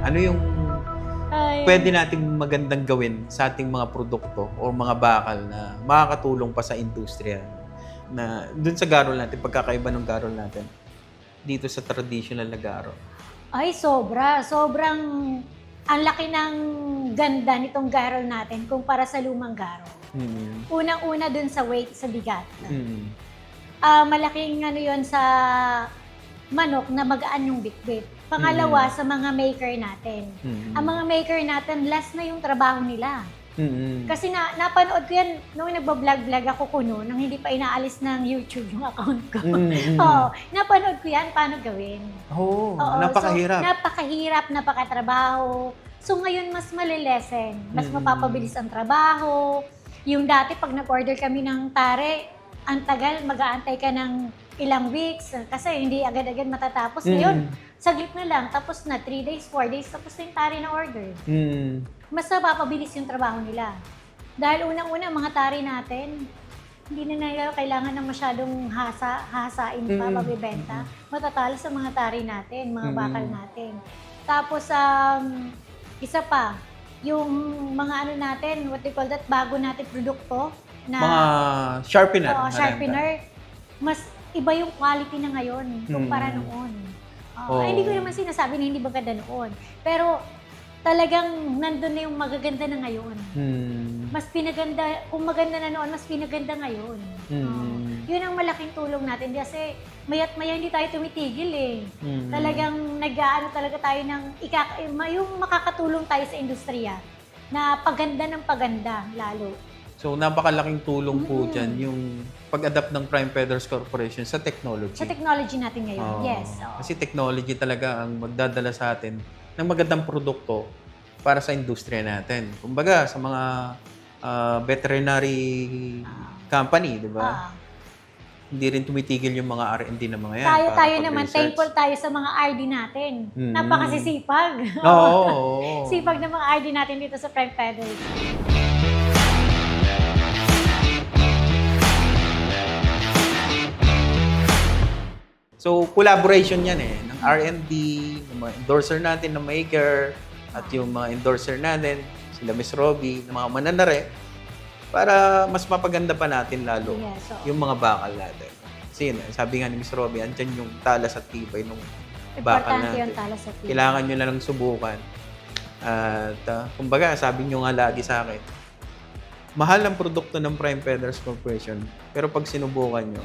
Ano yung Ay. pwede nating magandang gawin sa ating mga produkto o mga bakal na makakatulong pa sa industriya na dun sa garol natin, pagkakaiba ng garol natin dito sa traditional na garol? Ay, sobra. Sobrang ang laki ng ganda nitong garol natin kumpara sa lumang garol. Mm. Unang-una dun sa weight, sa bigat. Mm. Malaking ano yun sa manok na magaan yung bitbit. Pangalawa, sa mga maker natin. Ang mga maker natin, less na yung trabaho nila. Kasi napanood ko yan nung nagbablog-vlog ako kuno, nang hindi pa inaalis ng YouTube yung account ko. Oo, napanood ko yan, paano gawin. Oo, Oo, napakahirap. So, napakahirap, napakatrabaho. So ngayon, mas malilesen. Mas mapapabilis ang trabaho. Yung dati, pag nag-order kami ng tare, ang tagal, mag-aantay ka ng ilang weeks kasi hindi agad-agad matatapos. Ngayon, saglit na lang, tapos na 3 days, 4 days, tapos na yung tare na order. Mas napapabilis yung trabaho nila. Dahil unang-una, mga tare natin, hindi na nila kailangan ng masyadong hasain pa, mabibenta. Matatalo sa mga tare natin, mga bakal natin. Tapos, isa pa, yung mga ano natin, what they call that, bago natin produkto, na Mga sharpener. Oo, sharpener. Mas iba yung quality na ngayon kumpara noon. Hindi ko naman sinasabi na hindi maganda noon. Pero talagang nandun na yung magaganda na ngayon. Mas pinaganda, kung maganda na noon, mas pinaganda ngayon. Yun ang malaking tulong natin kasi mayat maya hindi tayo tumitigil eh. Talagang nag-aano talaga tayo ng yung makakatulong tayo sa industriya na paganda ng paganda lalo. So, napakalaking tulong po dyan yung pag-adapt ng Prime Feathers Corporation sa technology. Sa technology natin ngayon, yes. Kasi technology talaga ang magdadala sa atin ng magandang produkto para sa industriya natin. Kumbaga, sa mga veterinary company, di ba? Hindi rin tumitigil yung mga R&D ng mga yan. Tayo naman, thankful tayo sa mga RD natin. Napakasisipag. Oo. Sipag ng mga RD natin dito sa Prime Feathers. So, collaboration yan eh, ng R&D, ng mga endorser natin, ng maker, at yung mga endorser natin, sila Miss Robbie, ng mga mananare, para mas mapaganda pa natin lalo yung mga bakal natin. Kasi yun, sabi nga ni Miss Robbie, andyan yung talas at tibay ng bakal natin. Yung talas at tibay. Kailangan nyo na lang subukan. At kumbaga, sabi nyo nga lagi sa akin, mahal ang produkto ng Prime Feathers Corporation, pero pag sinubukan nyo,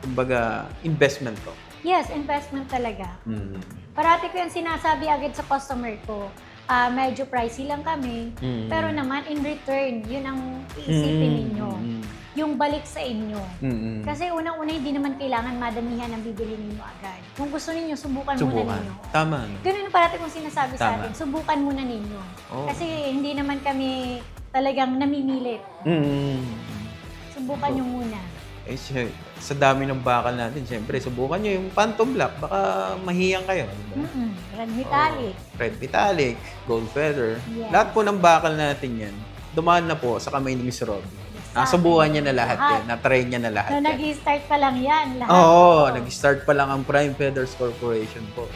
kumbaga, investment to. Yes, investment talaga. Parati ko yung sinasabi agad sa customer ko, medyo pricey lang kami, pero naman in return, yun ang iisipin ninyo. Yung balik sa inyo. Kasi unang-una, hindi naman kailangan madamihan ang bibili ninyo agad. Kung gusto ninyo, subukan muna ninyo. Tama. Ganun yung parati kong sinasabi sa atin, subukan muna ninyo. Kasi hindi naman kami talagang namimilit. Subukan nyo muna. Eh, sa dami ng bakal natin, siyempre, subukan nyo yung Phantom Black. Baka mahiyang kayo. Diba? Red metallic. Red metallic, gold feather. Yes. Lahat po ng bakal natin yan, dumaan na po sa kamay ni Miss Robbie. Nasubukan niya na lahat yan. Na-try niya na lahat yan. Nag-start pa lang yan. Oo, nag-start pa lang ang Prime Feathers Corporation po.